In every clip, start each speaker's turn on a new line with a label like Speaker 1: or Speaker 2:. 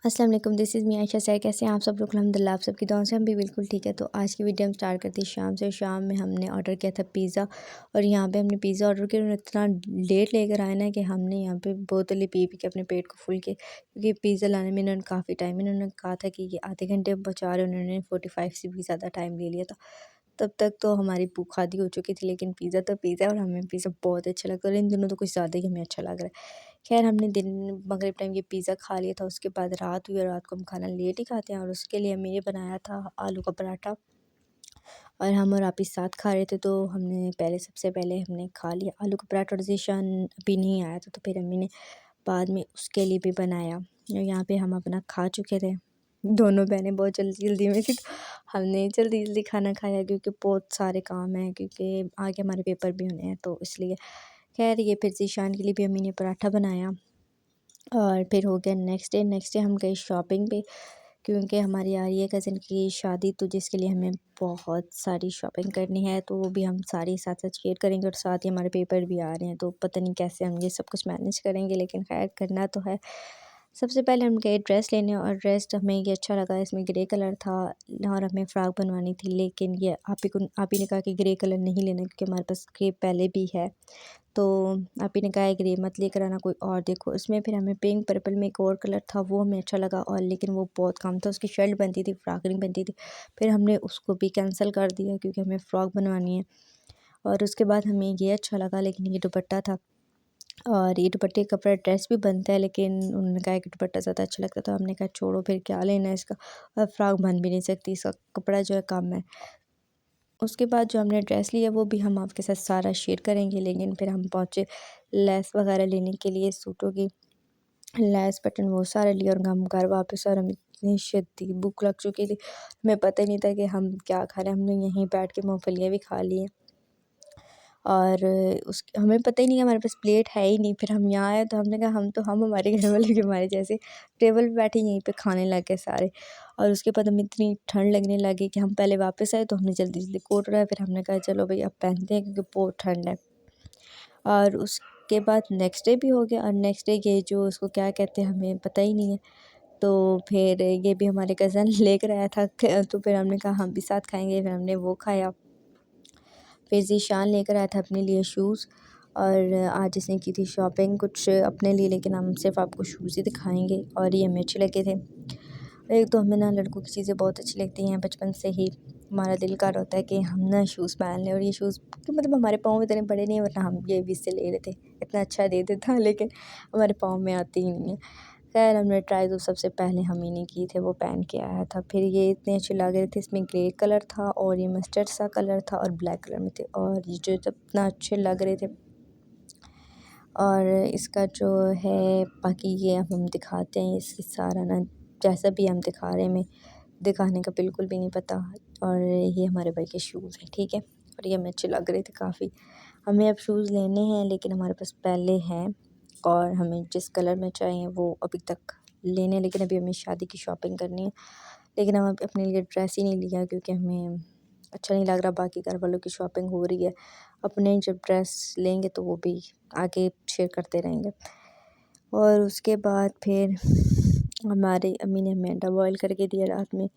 Speaker 1: अस्सलाम वालेकुम, this is me Ayesha सैर। कैसे हैं आप सब लोग? अल्हम्दुलिल्लाह आप सबकी दुआओं से हम भी बिल्कुल ठीक है। तो आज की वीडियो हम स्टार्ट करते हैं शाम से। शाम में हमने ऑर्डर किया था पिज़्ज़ा, और यहाँ पे हमने पिज़्ज़ा ऑर्डर किया और इतना लेट लेकर आए ना कि हमने यहाँ पे बोतलें पी पी के अपने पेट को फुल के, क्योंकि पिज़्ज़ा लाने में इन्होंने काफ़ी टाइम, इन्होंने कहा था कि ये आधे घंटे में पहुँचा रहे, उन्होंने 45 से भी ज़्यादा टाइम ले लिया था। तब तक तो हमारी भूख आधी हो चुकी थी, लेकिन पिज़्ज़ा तो पिज़्ज़ा है और हमें पिज़्ज़ा बहुत अच्छा लगता है, और इन दिनों तो कुछ ज़्यादा ही हमें अच्छा लग रहा है। खैर हमने दिन मगरिब टाइम ये पिज़्ज़ा खा लिया था, उसके बाद रात हुई और रात को हम खाना लेट ही खाते हैं, और उसके लिए मैंने बनाया था आलू का पराठा, और हम और आप ही साथ खा रहे थे। तो हमने सबसे पहले हमने खा लिया आलू का पराठा, और ज़ीशान अभी नहीं आया था, तो फिर अम्मी ने बाद में उसके लिए भी बनाया, और यहाँ पे हम अपना खा चुके थे। दोनों बहनें बहुत जल्दी जल्दी में थी, तो हमने जल्दी जल्दी खाना खाया, क्योंकि बहुत सारे काम हैं, क्योंकि आगे हमारे पेपर भी होने हैं, तो इसलिए। खैर ये फिर ज़ीशान के लिए भी अम्मी ने पराठा बनाया, और फिर हो गया नेक्स्ट डे हम गए शॉपिंग पे, क्योंकि हमारी आ रही है कज़न की शादी, तो जिसके लिए हमें बहुत सारी शॉपिंग करनी है, तो वो भी हम सारी साथ साथ शेयर करेंगे, और साथ ही हमारे पेपर भी आ रहे हैं, तो पता नहीं कैसे हम ये सब कुछ मैनेज करेंगे, लेकिन खैर करना तो है। सबसे पहले हम गए ड्रेस लेने, और ड्रेस हमें ये अच्छा लगा, इसमें ग्रे कलर था, और हमें फ़्रॉक बनवानी थी, लेकिन ये आप ही ने कहा कि ग्रे कलर नहीं लेना, क्योंकि हमारे पास ग्रे पहले भी है। तो आप ही ने कहा है ग्रे मत लेकर आना, कोई और देखो। इसमें फिर हमें पिंक पर्पल में एक और कलर था, वो हमें अच्छा लगा, और लेकिन वो बहुत कम था, उसकी शर्ट बनती थी, फ्रॉक नहीं बनती थी। फिर हमने उसको भी कैंसिल कर दिया, क्योंकि हमें फ़्रॉक बनवानी है। और उसके बाद हमें ये अच्छा लगा, लेकिन ये दुपट्टा था, और ये दुपट्टे का कपड़ा ड्रेस भी बनता है, लेकिन उन्होंने कहा कि दुपट्टा ज़्यादा अच्छा लगता, तो हमने कहा छोड़ो, फिर क्या लेना है इसका, और फ़्रॉक बन भी नहीं सकती, इसका कपड़ा जो है कम है। उसके बाद जो हमने ड्रेस लिया वो भी हम आपके साथ सारा शेयर करेंगे, लेकिन फिर हम पहुँचे लेस वगैरह लेने के लिए, सूटों की लेस बटन वो सारे लिए, और हम घर वापस, और हमें इतनी शदीद भूख लग चुकी थी, हमें पता ही नहीं था कि हम क्या खा रहे हैं। हमने यहीं बैठ के मूँगफलियाँ भी खा ली हैं, और उस हमें पता ही नहीं, हमारे पास प्लेट है ही नहीं। फिर हम यहाँ आए, तो हमने कहा हम हमारे घर वाले भी हमारे जैसे टेबल पे बैठे यहीं पे खाने लग गए सारे। और उसके बाद हमें इतनी ठंड लगने लगी कि हम पहले वापस आए, तो हमने जल्दी जल्दी कोट उड़ाया, फिर हमने कहा चलो भाई अब पहनते हैं, क्योंकि बहुत ठंड है। और उसके बाद नेक्स्ट डे भी हो गया, और नेक्स्ट डे ये जो उसको क्या कहते हैं हमें पता ही नहीं है। तो फिर ये भी हमारे कज़न लेकर आया था, तो फिर हमने कहा हम भी साथ खाएंगे, फिर हमने वो खाया। फिर ज़ीशान लेकर आया था अपने लिए शूज़, और आज इसने की थी शॉपिंग कुछ अपने लिए, लेकिन हम सिर्फ आपको शूज़ ही दिखाएंगे, और ये हमें अच्छे लगे थे। एक तो हमें ना लड़कों की चीज़ें बहुत अच्छी लगती हैं, बचपन से ही हमारा दिल कर होता है कि हम ना शूज़ पहन लें, और ये शूज़ मतलब हमारे पाँव में इतने बड़े नहीं हैं, वरना हम ये भी इससे ले लेते, इतना अच्छा दे देता, लेकिन हमारे पाँव में आते ही नहीं है। खैर हमने ट्राई तो सबसे पहले हम ही ने की थे, वो पहन के आया था। फिर ये इतने अच्छे लग रहे थे, इसमें ग्रे कलर था, और ये मस्टर्ड सा कलर था, और ब्लैक कलर में थे, और ये जो इतना अच्छे लग रहे थे। और इसका जो है बाकी ये अब हम दिखाते हैं, इसकी सारा ना जैसा भी हम दिखा रहे हैं, हमें दिखाने का बिल्कुल भी नहीं पता। और ये हमारे भाई के शूज़ हैं, ठीक है, और ये हमें अच्छे लग रहे थे काफ़ी। हमें अब शूज़ लेने हैं, लेकिन हमारे पास पहले हैं, और हमें जिस कलर में चाहिए वो अभी तक लेने हैं, लेकिन अभी हमें शादी की शॉपिंग करनी है। लेकिन हम अपने लिए ड्रेस ही नहीं लिया, क्योंकि हमें अच्छा नहीं लग रहा, बाकी घर वालों की शॉपिंग हो रही है। अपने जब ड्रेस लेंगे तो वो भी आगे शेयर करते रहेंगे। और उसके बाद फिर हमारी अम्मी ने हमें अंडा बॉयल करके दिया रात में,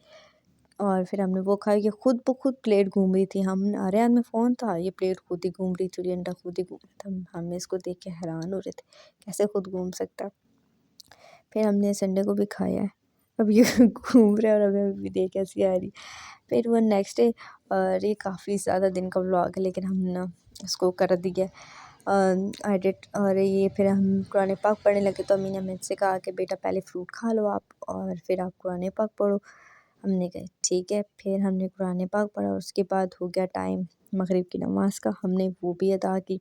Speaker 1: और फिर हमने वो खाया। ये खुद ब खुद प्लेट घूम रही थी, हमारे हाथ में फ़ोन था, ये प्लेट खुद ही घूम रही थी, और ये अंडा खुद ही घूम रहा था। हम इसको देख के हैरान हो रहे थे, कैसे खुद घूम सकता। फिर हमने संडे को भी खाया है, अब ये घूम रहा है, और हमें अभी देख हँसी आ रही। फिर वो नेक्स्ट डे, और ये काफ़ी ज़्यादा दिन का व्लॉग है, लेकिन हम ना इसको कर दिया एडिट। और ये फिर हम कुरान पाक पढ़ने लगे, तो अम्मी ने मुझसे कहा कि बेटा पहले फ्रूट खा लो आप, और फिर आप कुरान पाक पढ़ो। हमने कहा ठीक है, फिर हमने कुरान पाक पढ़ा, उसके बाद हो गया टाइम मगरिब की नमाज़ का, हमने वो भी अदा की।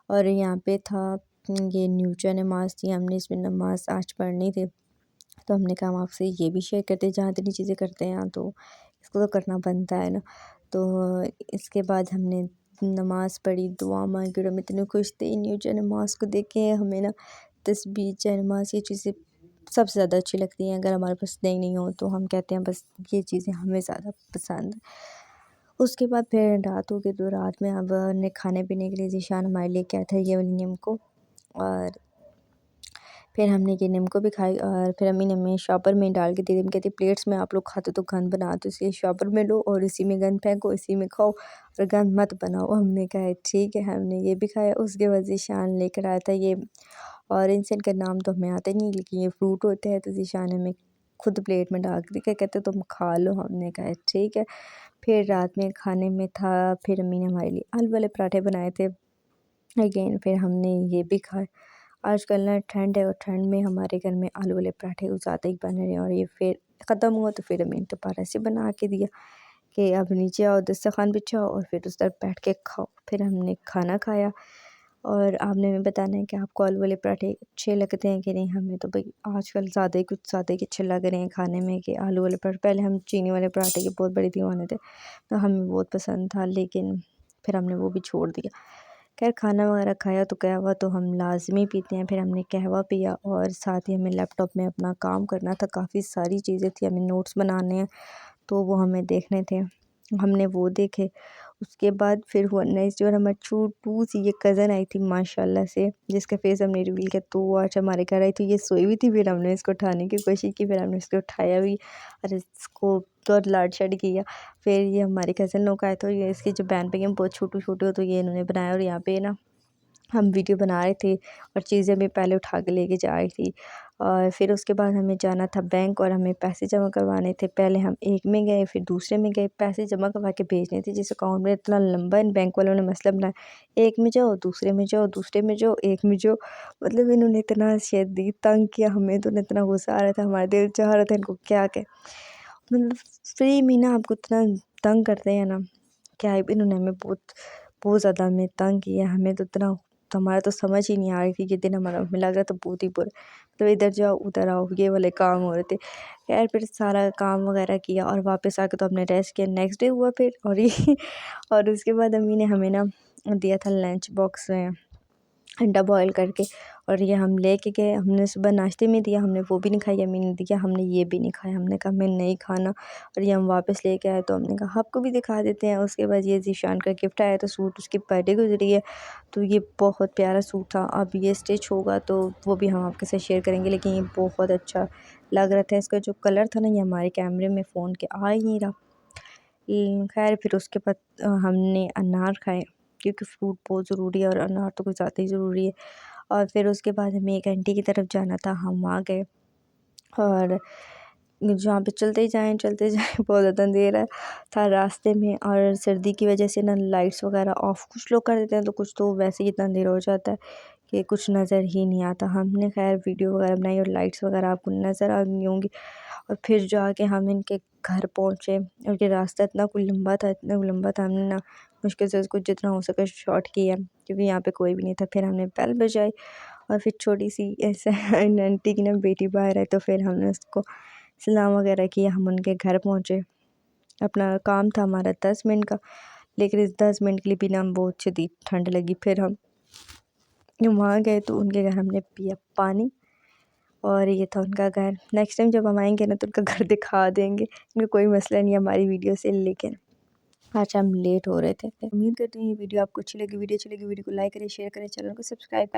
Speaker 1: और यहाँ पे था ये न्यूचा नमाज़ थी, हमने इसमें नमाज़ आज पढ़नी थी, तो हमने कहा हम आपसे ये भी शेयर करते हैं, जहाँ इतनी चीज़ें करते हैं तो इसको तो करना बनता है ना। तो इसके बाद हमने नमाज़ पढ़ी, दुआ मांगी, और हम इतने खुश थे न्यूचा नमाज़ को देख के। हमें ना तस्बीह नमाज़ ये चीज़ें सबसे ज़्यादा अच्छी लगती हैं, अगर हमारे पास नहीं हो तो हम कहते हैं बस ये चीज़ें हमें ज़्यादा पसंद है। उसके बाद फिर रात हो गई, तो रात में अब ने खाने पीने के लिए ज़ीशान हमारे लिए क्या था, ये वाली नीम को, और फिर हमने ये नीम को भी खाई और फिर अम्मी ने हमें शॉपर में डाल के दी। अम्मी कहती प्लेट्स में आप लोग खाते तो गंद बना तो इसलिए शॉपर में लो और इसी में गंद फेंको, इसी में खाओ और गंद मत बनाओ। हमने कहा ठीक है, हमने ये भी खाया। उसके बाद ज़ीशान लेकर आया था ये ऑरेंज, इनका नाम तो हमें आता नहीं लेकिन ये फ्रूट होते हैं। तो ज़ीशान हमें खुद प्लेट में डाल के क्या कहते तुम खा लो। हमने कहा ठीक है। फिर रात में खाने में था, फिर अम्मी ने हमारे लिए आलू वाले पराठे बनाए थे अगेन, फिर हमने ये भी खाए। आजकल ना ठंड है और ठंड में हमारे घर में आलू वाले पराठे कुछ ज़्यादा ही बन रहे हैं और ये फिर ख़त्म हुआ तो फिर अम्मी ने दोबारा से बना के दिया कि अब नीचे आओ, दस्तरखान बिछाओ और फिर उस तरफ बैठ के खाओ। फिर हमने खाना खाया और आपने हमें बताना है कि आपको आलू वाले पराठे अच्छे लगते हैं कि नहीं। हमें तो भाई आजकल कुछ ज़्यादा ही अच्छे लग रहे हैं खाने में कि आलू वाले पराठे। पहले हम चीनी वाले पराठे के बहुत बड़े दीवाने थे तो हमें बहुत पसंद था, लेकिन फिर हमने वो भी छोड़ दिया। खैर खाना वगैरह खाया तो कहवा तो हम लाज़मी पीते हैं। फिर हमने कहवा पिया और साथ ही हमें लैपटॉप में अपना काम करना था, काफ़ी सारी चीज़ें थी, हमें नोट्स बनाने हैं तो वो हमें देखने थे, हमने वो देखे। उसके बाद फिर हुआ नेक्स्ट डे और हमारी छोटू सी ये कज़न आई थी माशाल्लाह से, जिसका फेस हमने रिवील किया तो वो आज हमारे घर आई थी। ये सोई हुई थी, फिर हमने इसको उठाने की कोशिश की, फिर हमने इसको उठाया भी और इसको तो लाड शाड किया। फिर ये हमारे कज़न लोग आए थे, ये इसकी जो बहन भाई हैं बहुत छोटू छोटू तो ये इन्होंने बनाया और यहाँ पे ना हम वीडियो बना रहे थे और चीज़ें भी पहले उठा के लेके जा रही थी। और फिर उसके बाद हमें जाना था बैंक और हमें पैसे जमा करवाने थे। पहले हम एक में गए, फिर दूसरे में गए, पैसे जमा करवा के भेजने थे। जिस अकाउंट में इतना लंबा इन बैंक वालों ने मसला बनाया, एक में जाओ, दूसरे में जाओ, दूसरे में जाओ, एक में जाओ, मतलब इन्होंने इतना शदीद तंग किया हमें, तो इतना गुस्सा आ रहा था, हमारा दिल चाह रहा था इनको क्या कहें। मतलब फ्री में ना आपको इतना तंग करते हैं ना, क्या है। इन्होंने हमें बहुत बहुत ज़्यादा हमें तंग किया, हमें तो इतना तो हमारा तो समझ ही नहीं आ रही थी कि दिन हमारा हमें लग रहा था बहुत ही बुरा। तो इधर जाओ उधर आओ ये वाले काम हो रहे थे। खैर फिर सारा काम वगैरह किया और वापस आके तो हमने रेस्ट किया। नेक्स्ट डे हुआ फिर और ये और उसके बाद अम्मी ने हमें ना दिया था लंच बॉक्स में अंडा बॉयल करके और ये हम लेके गए। हमने सुबह नाश्ते में दिया, हमने वो भी नहीं खाया। अम्मी ने दिया, हमने ये भी नहीं खाया। हमने कहा मैं नहीं खाना और ये हम वापस लेके आए तो हमने कहा आपको भी दिखा देते हैं। उसके बाद ये ज़ीशान का गिफ्ट आया तो सूट उसकी बर्थडे गुजरी है तो ये बहुत प्यारा सूट था। अब ये स्टिच होगा तो वो भी हम आपके साथ शेयर करेंगे, लेकिन ये बहुत अच्छा लग रहा था। इसका जो कलर था ना ये हमारे कैमरे में फ़ोन के आ ही नहीं रहा। खैर फिर उसके बाद हमने अनार खाए क्योंकि फ्रूट बहुत ज़रूरी है और अनार तो कुछ ज़्यादा ही ज़रूरी है। और फिर उसके बाद हमें एक आंटी की तरफ जाना था, हम वहाँ गए और जहाँ पे चलते जाएँ बहुत ज़्यादा अंधेरा था रास्ते में और सर्दी की वजह से ना लाइट्स वगैरह ऑफ कुछ लोग कर देते हैं तो कुछ तो वैसे ही इतना अंधेरा हो जाता है कि कुछ नज़र ही नहीं आता। हमने खैर वीडियो वगैरह बनाई और लाइट्स वगैरह आपको नज़र आ रही होंगी। और फिर जाके हम इनके घर पहुँचे और ये रास्ता इतना लंबा था, इतना लंबा था, हमने ना मुश्किल से उसको जितना हो सका शॉर्ट किया क्योंकि यहाँ पे कोई भी नहीं था। फिर हमने बेल बजाई और फिर छोटी सी ऐसे आंटी की ना बेटी बाहर आई तो फिर हमने उसको सलाम वगैरह किया। हम उनके घर पहुँचे, अपना काम था हमारा 10 मिनट का, लेकिन इस 10 मिनट के लिए भी ना बहुत शदीद ठंड लगी। फिर हम वहाँ गए तो उनके घर हमने पिया पानी और ये था उनका घर। नेक्स्ट टाइम जब हम आएंगे ना तो उनका घर दिखा देंगे, इनका कोई मसला नहीं है हमारी वीडियो से। लेकिन आज हम लेट हो रहे थे। उम्मीद करती हूँ ये वीडियो आपको अच्छी लगी। वीडियो को लाइक करें, शेयर करें, चैनल को सब्सक्राइब